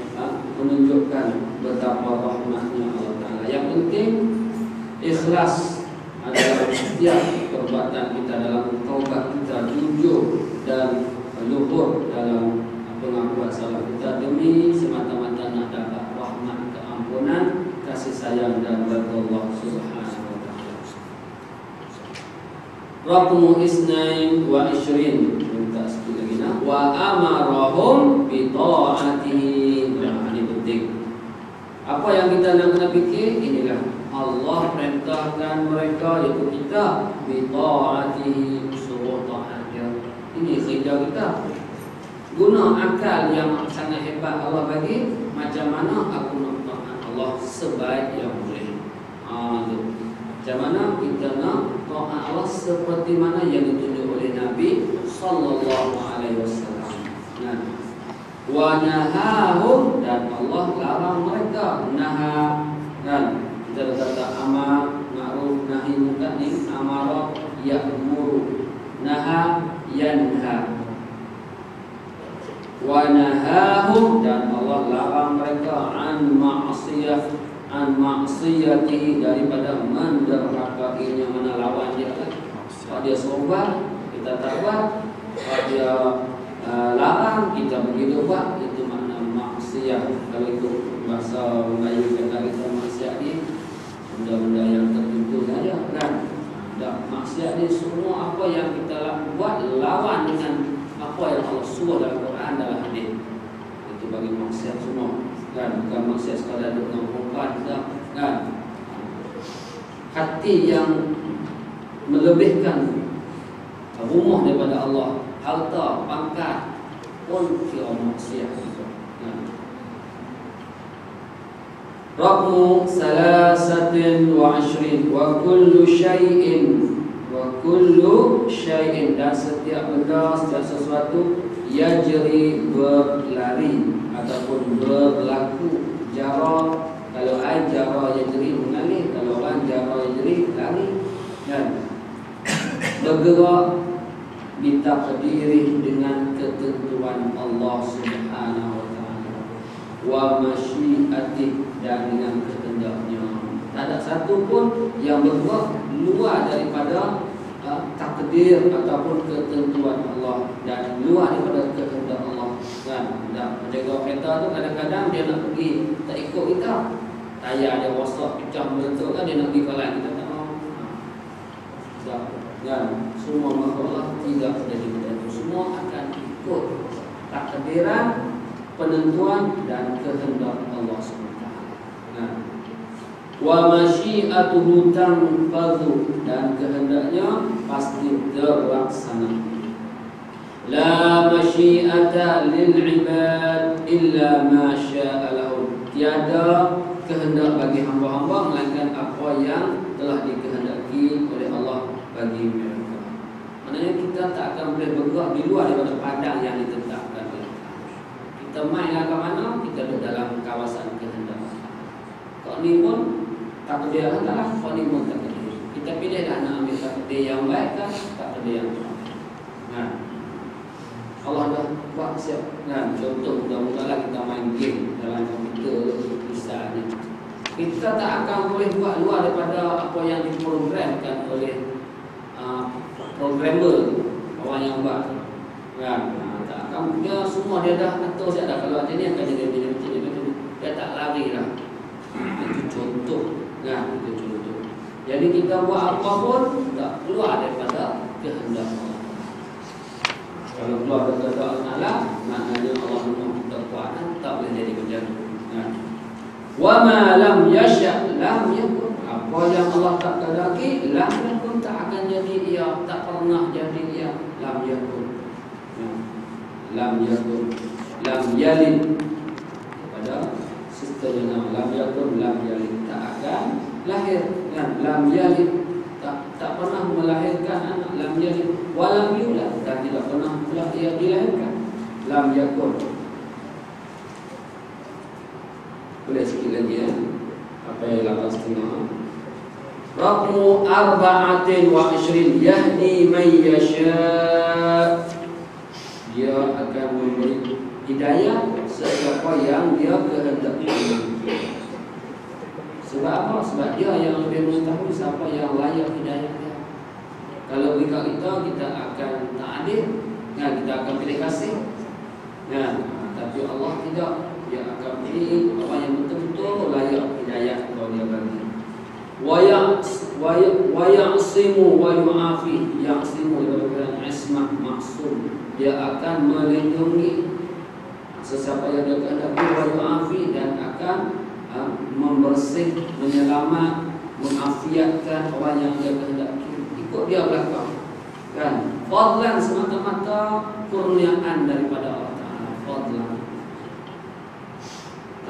menunjukkan betapa rahmatnya Allah Taala. Yang penting ikhlas adalah setiap perbuatan kita, dalam taubat kita, jujur dan luhur dalam pengakuan salah kita demi semata-mata nak dapat rahmat, keampunan, kasih sayang dan ridha Allah Subhanahu wa taala. Raqmu 22 minta sikit lagi nah, wa amarahum bi ta'atihi. Ini penting. Apa yang kita nak kena fikir, inilah Allah perintahkan mereka, iaitu kita, bi ta'atihi, suruh taat dia. Ini kerja kita. Guna akal yang sangat hebat Allah bagi, macam mana aku nak taat Allah sebaik yang boleh. Macam mana kita nak taat Allah seperti mana yang ditunjuk oleh Nabi sallallahu alaihi wasallam. Wa nahahum, dan Allah larang mereka. Naha kan, kita kata amar ma'ruf nahi munkar, ni amara ya'muru, naha yanha. Wa nahahum, dan Allah larang mereka an ma'siyah, an ma'siyatihi, daripada menderhakainya, mana lawan dia kan. Kalau dia sobat kita tak buat, kalau dia larang kita begitu buat, itu makna maksiyah. Kalau itu bahasa Melayu kata kita maksiat ni benda-benda yang tertentu saja kan. Dan maksiat ni semua apa yang kita buat lawan dengan apa yang Allah suruh dalam Quran, dalam hadis. Itu bagi maksiat semua kan, bukan maksiat sekadar dengan perempuan kan. Hati yang melebihkan rumah daripada Allah, harta, pangkat pun kira maksiat. Raqmu 23 wa kullu syai'in, dan setiap benda, setiap sesuatu, yajri, berlari ataupun berlaku. Jara, kalau ai jara yajri mengalir, kalau orang jara yajri lari kan. Bergerak ditakdiri dengan ketentuan Allah Subhanahu wa taala, wa masyiatih, dan dengan kehendaknya. Tak ada satu pun yang bergerak luar daripada takdir ataupun ketentuan Allah, dan luar daripada kehendak Allah kan. Dan menjaga kereta tu kadang-kadang dia nak pergi tak ikut kita, tayar dia rosak, pecah meletup kan, dia nak pergi kalah, kita tak mau. Dan semua makhluk Allah tidak jadi begitu. Semua akan ikut takdiran, penentuan dan kehendak Allah SWT. Wa masyiatuhu tanfadhu, dan kehendaknya pasti terlaksana. La masyiata lil ibad illa ma syaa lahum. Tiada kehendak bagi hamba-hamba melainkan apa yang telah dikehendaki oleh Allah bagi mereka. Maknanya kita tak akan boleh bergerak di luar daripada padang yang ditetapkan oleh Allah. Kita mainlah ke mana, kita duduk dalam kawasan kehendak. Kau ni pun takdir Allah, kau ni pun takdir. Kita pilihlah nak ambil takdir yang baik kan, takdir yang baik. Allah dah buat siap. Nah, contoh mudah-mudahan kita main game dalam komputer misalnya. Kita tak akan boleh buat luar daripada apa yang diprogramkan oleh programmer, orang yang buat. Kan? Tak akan, dia semua dia dah atur siap dah. Kalau ada ni akan jadi macam ni. Dia tak lari lah. Itu contoh. Nah, itu contoh. Jadi kita buat apa pun tak keluar daripada kehendak Allah. Kalau keluar daripada Allah, maknanya Allah kita buat tak boleh jadi macam tu. Nah. Wa ma lam yasha' lam yakun. Apa yang Allah tak kehendaki, lam yakun, tak akan jadi ia, tak pernah jadi ia. Lam yakun. Lam yakun. Lam yalid. Pada sistem yang lam yakun, lam yalid, tak akan lahir. Lam yalid, tak pernah melahirkan anak. Lam yalid wa lam yulad, dan tidak pernah pula ia dilahirkan. Lam yakun. Boleh sikit lagi ya. Apa yang 8.5. Rabbu arba'atin wa ishrin yahdi man yasha'. Dia akan memberi hidayah sesiapa yang dia kehendaki. Sebab apa? Sebab dia yang lebih mengetahui siapa yang layak hidayah dia. Kalau beri kat kita akan tak adil. Kita akan pilih kasih. Tapi Allah tidak. Dia akan pilih orang yang betul-betul layak hidayah kalau dia bagi. Wa ya'simu wa yu'afi. Ya'simu adalah ismah, maksum. Dia akan melindungi sesiapa yang dia kehendaki, wa yu'afi, dan akan membersih, menyelamat, mengafiatkan orang yang dia kehendaki. Ikut dia belakang. Kan? Fadlan, semata-mata kurniaan daripada Allah Ta'ala. Fadlan,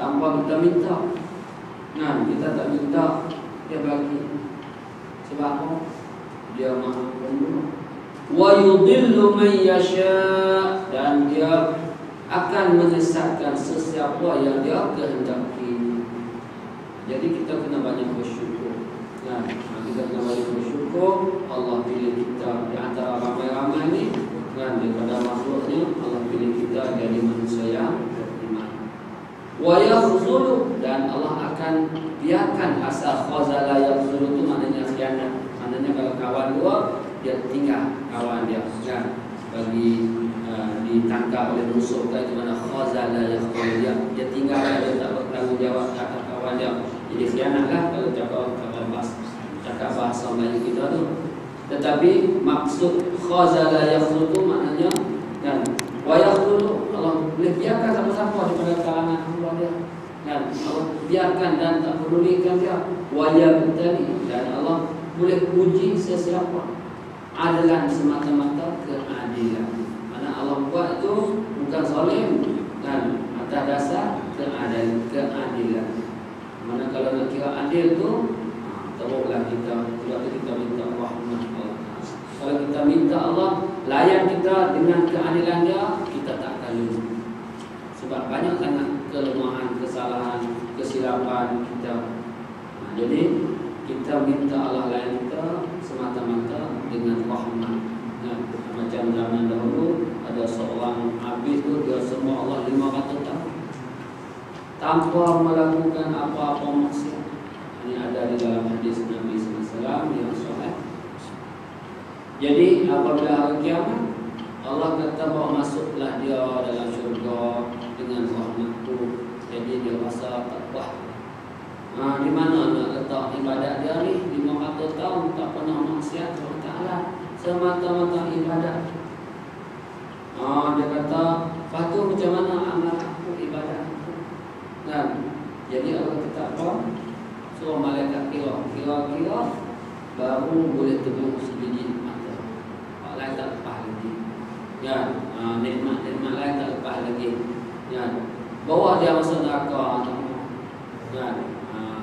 tanpa kita minta. Kita tak minta, dia bagi. Sebab apa? Dia Maha Penyayang. Wa yudillu man yasha', dan dia akan menyesatkan sesiapa yang dia kehendaki. Jadi kita kena banyak bersyukur. Kita kena banyak bersyukur. Allah pilih kita di antara ramai-ramai ni, daripada makhluknya Allah pilih kita jadi manusia yang beriman. Wa yakhzulu, dan Allah akan biarkan asal khazala yakhzulu itu maknanya khianat. Maknanya kalau kawan dua, dia tinggal kawan dia. Bagi ditangkap oleh musuh, itu mana khazala yakhzulu, dia tinggal, dia tak bertanggung jawab atas kawan dia. Jadi khianatlah kalau cakap bahasa Melayu kita tu. Tetapi maksud khazala yakhzulu maknanya wa yakhzulu, Allah boleh biarkan siapa-siapa daripada kalangan hamba dia. Allah biarkan dan tak pedulikan dia. Wa yabtali, dan Allah boleh uji sesiapa. Adalan, semata-mata keadilan. Mana Allah buat itu bukan zalim, atas dasar keadilan. Mana kalau nak kira adil tu, teruklah kita minta rahmat Allah. Kalau kita minta Allah layan kita dengan keadilan dia, kita tak akan lupa. Sebab banyak sangat kelemahan, kesalahan, kesilapan kita. Jadi kita minta Allah layan kita semata-mata dengan rahmat. Macam zaman dahulu ada seorang habis tu, dia semua Allah 500 tahun tanpa melakukan apa-apa maksiat. Ini ada di dalam hadis Nabi SAW yang sahih. Jadi apabila hari kiamat, Allah kata bahawa masuklah dia dalam syurga dengan rahmatku. Jadi dia rasa tak puas. Di mana nak letak ibadat dia ni? 500 tahun tak pernah maksiat Allah Ta'ala, semata-mata ibadat. Dia kata, lepas tu macam mana amal aku, ibadat aku? Jadi Allah kata apa? Suruh malaikat kira-kira baru boleh tebus sebiji mata. Orang lain tak lepas lagi. Nikmat lain tak lepas lagi. Bawa dia masuk neraka.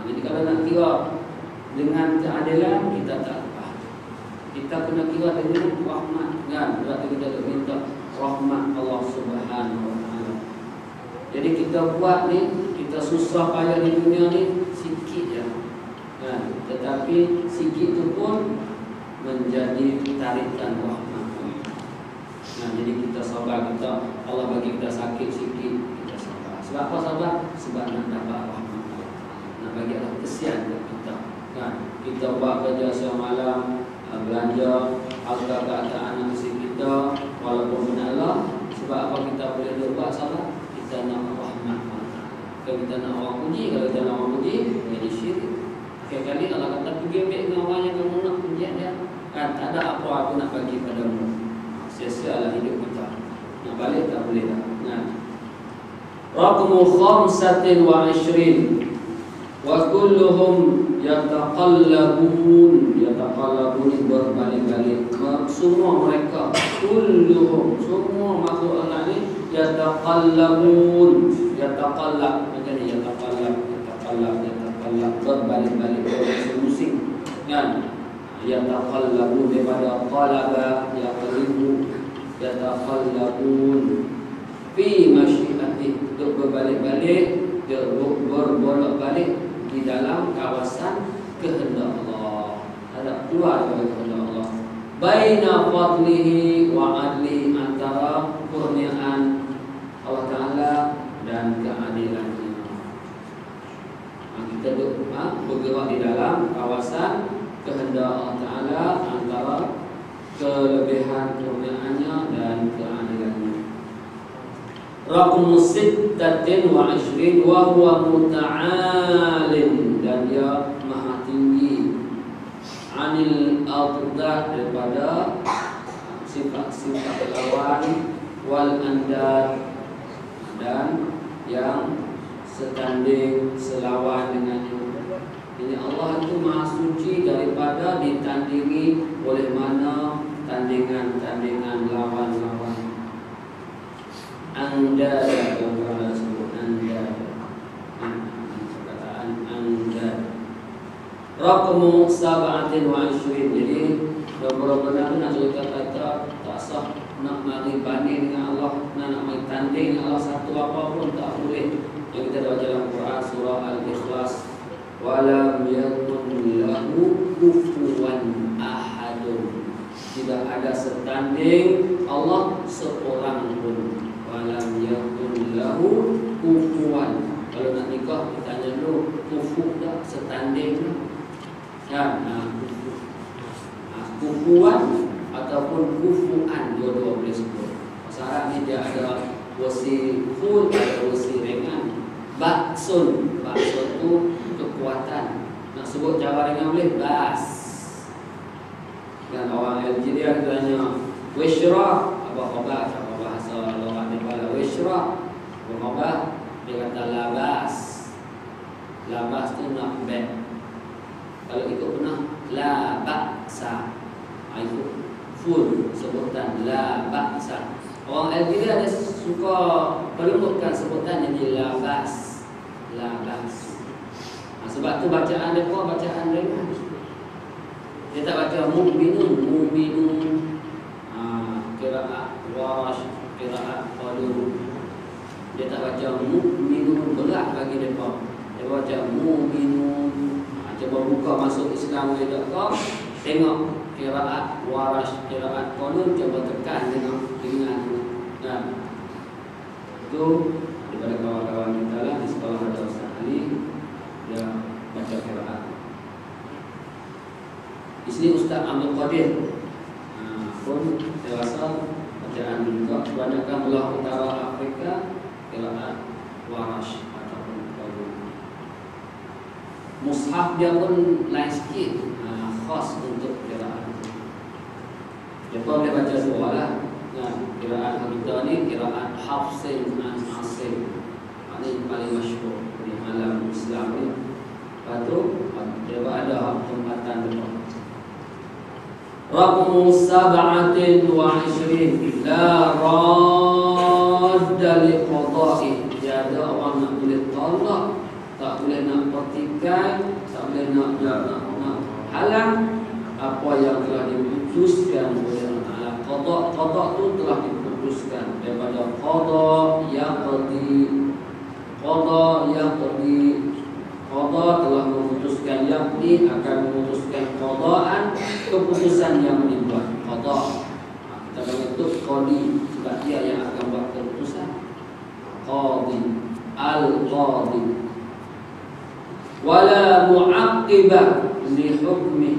Jadi kalau nak kira dengan keadilan, kita tak lepas. Kita kena kira dengan rahmat. Berarti kita nak minta rahmat Allah Subhanahu Wa Taala. Jadi kita buat ni, kita susah payah di dunia ni sikit je. Tetapi sikit tu pun menjadi tarikan rahmat. Nah, jadi kita sabar, Allah bagi kita sakit sikit, kita sabar. Sebab apa sabar? Sebab nak dapat rahmat Allah. Nak bagi Allah kesian kepada kita. Kan? Kita buat kerja siang malam, belanja, harga ke atas anak isteri kita, walaupun benar Allah. Sebab apa kita boleh buat sabar? Kita nak rahmat Allah. Kalau kita nak orang puji, kalau kita nak orang puji, jadi syirik. Kali Allah kata pergi ambil dengan orang yang kamu nak pujian dia, kan tak ada apa aku nak bagi padamu. Sia-sialah hidup kita. Nak balik tak boleh dah. Nah. Raqmu 25 wa kulluhum yataqallabun berbalik-balik. Semua mereka, kulluhum, semua makhluk Allah ni yataqallab, macam ni yataqallab berbalik-balik bermusing kan. Yataqallabun daripada qalaba yaqlibu, yataqallabun fi masyiatih, untuk berbalik-balik, berbolak-balik di dalam kawasan kehendak Allah. Ada keluar dari kehendak Allah. Baina fadlihi wa adlihi, antara kurniaan Allah Ta'ala dan keadilannya. Kita bergerak di dalam kawasan kehendak Allah Ta'ala, antara kelebihan kurniaannya dan keadilannya. Raqmu 26 wa huwa muta'alim, dan dia maha tinggi, anil adad, daripada sifat-sifat lawan, wal andad, dan yang setanding selawan dengannya. Ini Allah itu maha suci daripada ditandingi oleh mana tandingan-tandingan lawan-lawan. Anda yang berada sebut Anda, perkataan Anda. Raqmu 27. Jadi benar-benar nak cerita kata tak sah nak mari banding dengan Allah, nak mari tanding dengan Allah, satu apapun tak boleh. Yang kita baca dalam Quran surah Al-Ikhlas, walam yakun lahu kufuwan ahadun, tidak ada setanding Allah seorang pun. Walam yakun lahu kufuwan. Kalau nak nikah ditanya dulu, kufu tak, setanding kan? Kufuwan ataupun kufuan, dua-dua boleh sebut. Bahasa Arab ni dia ada wasi full, ada wasi ringan. Baksun tu kekuatan. Nak sebut cara ringan boleh bas. Dan orang LG dia tanya wishra, apa khabar? Apa bahasa orang Nepal? Wishra, apa khabar? Dia kata labas. Labas tu nak beg. Kalau ikut pernah la baksa, itu full sebutan la baksa. Orang LG ada suka pelembutkan sebutan jadi labas, labas. Sebab tu bacaan dia pun bacaan ringan. Dia tak baca mu'minun, qiraat warash, qiraat qalun. Dia tak baca mu'minun, berat bagi depa. Dia baca mu'minun. Cuba buka masuk islamway.com, tengok qiraat warash, qiraat qalun, cuba tekan tengok ringan. Nah, itu daripada kawan-kawan kita lah di sekolah ada Ustaz Ali, dia baca qiraat. Di sini Ustaz Abdul Qadir pun saya rasa bacaan juga kebanyakan belah utara Afrika qiraat warash ataupun qalun. Mushaf dia pun lain sikit, khas untuk qiraat. Dia pun boleh baca dua lah. Qiraat kita ni qiraat Hafsin an Asim. Ini paling masyhur di alam Islam ni. Lepas tu dia ada tempatan depan. Raqmu 27 la radda li qada'i. Tiada orang nak boleh tolak, tak boleh nak pertikai, tak boleh nak halang apa yang telah diputuskan oleh Allah Ta'ala. Qada tu telah diputuskan daripada qada yaqdi. Qada telah memutuskan, yaqdi akan memutuskan qadaan, keputusan yang dibuat. Qada kita panggil itu qadi. al-qadi wala mu'aqqiba li hukmi,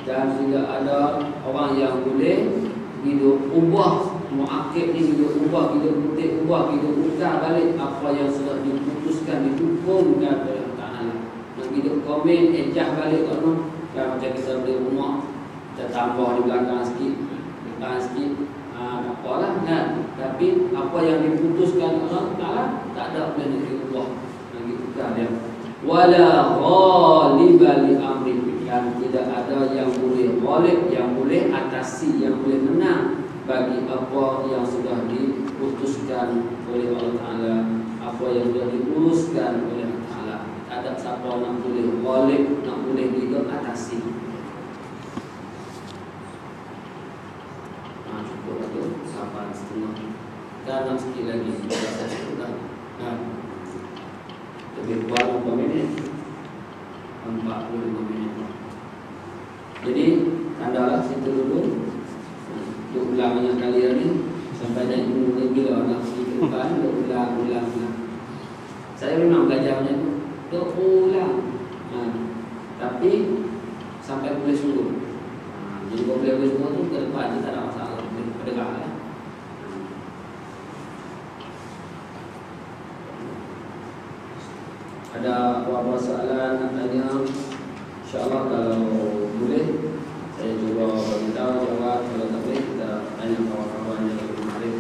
dan tidak ada orang yang boleh hidup ubah. Mu'aqqib ni hidup ubah, hidup putih ubah, hidup ukar balik apa yang sudah diputuskan, dihukumkan oleh Allah Ta'ala. Nak hidup komen, ejah balik kan, macam kita beli rumah, kita tambah di belakang sikit, depan sikit, tak apalah kan. Tapi apa yang diputuskan Allah Ta'ala tak ada boleh nak diubah, nak diukar dia. Wala ghaliba li amri, yang tidak ada yang boleh ghalib, yang boleh atasi, yang boleh menang bagi apa yang sudah diputuskan oleh Allah Ta'ala, apa yang sudah diuruskan oleh Allah Ta'ala. Tak ada siapa nak boleh ghalib, nak boleh diatasi. Cukup lah tu, sabar setengah. Dan sikit lagi, sudah. Lebih kurang berapa minit? 45 minit. Jadi tandalah situ dulu. Ulang banyak kali ni sampai dah bila nak pergi ke depan, ulang. Saya memang belajar macam tu, ulang. Tapi sampai boleh sungguh. Jadi kalau boleh sungguh tu ke depan tak ada masalah, boleh berdengar lah. Ada apa-apa soalan nak tanya? InsyaAllah kalau boleh saya cuba beritahu jawab. Kalau tak boleh kita tanya kawan-kawan yang lebih mahir.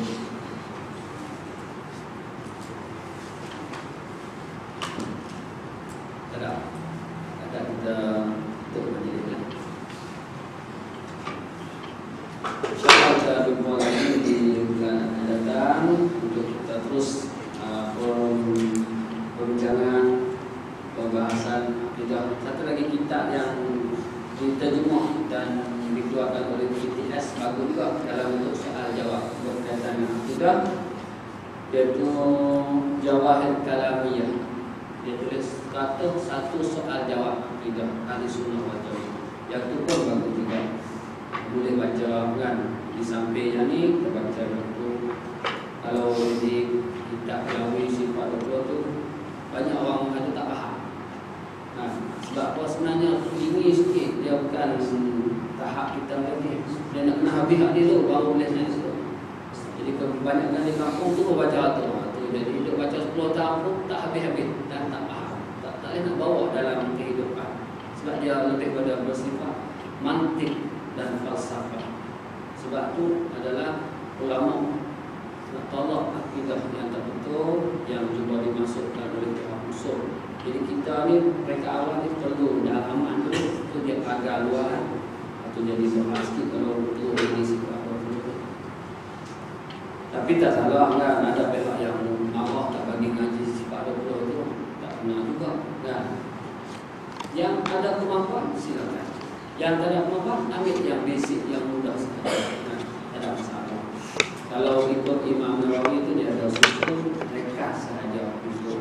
Ada kita tutup majlis ni. InsyaAllah kita jumpa lagi di bulan akan datang untuk kita terus perbincangan, pembahasan akidah. Satu lagi kitab yang diterjemah dan dikeluarkan oleh BTS bagus juga dalam bentuk soal jawab berkaitan dengan akidah, iaitu Jawahir Kalamiyah. Dia tulis 101 soal jawab akidah Ahli Sunnah wal Jamaah. Yang tu pun bagus juga, boleh baca kan. Di samping yang ni kita baca itu. Kalau di kitab Jawi Sifat 20 tu banyak orang mengatakan tak faham. Sebab apa sebenarnya ini sikit, dia bukan tahap kita lagi. Dia nak kena habis hak dia tu baru boleh naik situ. Jadi kebanyakan di kampung tu baca tu. Jadi dia baca 10 tahun pun tak habis-habis dan tak faham. Tak boleh nak bawa dalam kehidupan. Sebab dia lebih pada bersifat mantik dan falsafah. Sebab tu adalah ulama nak tolak akidah yang tak betul, yang cuba dimasukkan oleh pihak usul. Jadi kita ni, mereka awal ni perlu dalaman dulu, tu dia agak luar atau jadi soal sikit kalau betul ini sikap apa dulu. Tapi tak salah kan, ada pihak yang Allah tak bagi ngaji sifat 20 tu, tak pernah juga kan. Yang ada kemampuan silakan, yang tak ada kemampuan ambil yang basic, yang mudah saja. Tak ada masalah. Kalau ikut Imam Nawawi itu dia ada susun mereka sahaja untuk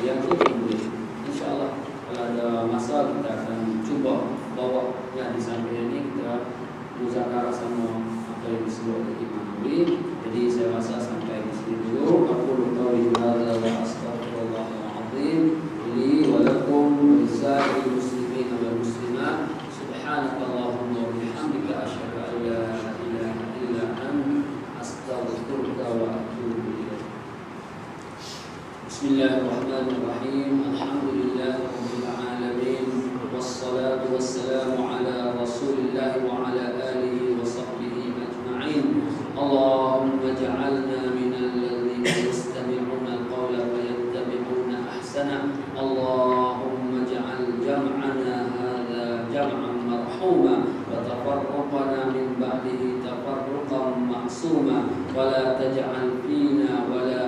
yang itu boleh. InsyaAllah kalau ada masa kita akan cuba bawa yang di samping ini, kita muzakarah sama apa yang disebut oleh Imam Nawawi. Jadi saya rasa sampai di sini dulu. Aku qawli hadza wa astaghfirullahal azim li wa lakum wa lisa'il muslimin wal muslimat. Subhanakallahumma wa bihamdika asyhadu an la ilaha illa anta astaghfiruka wa atubu ilaik. Bismillahirrahmanirrahim. Alhamdulillahirabbil alamin. Wassalatu wassalamu ala Rasulillah wa ala alihi wa sahbihi ajma'in. Allahumma ij'alna minal ladzina yastami'una al-qawla wa yattabi'una ahsana. Allahumma ij'al jam'ana hadza jam'an marhuma wa tafarraqana min ba'dihi tafarruqan ma'suma wa la taj'al fina wa la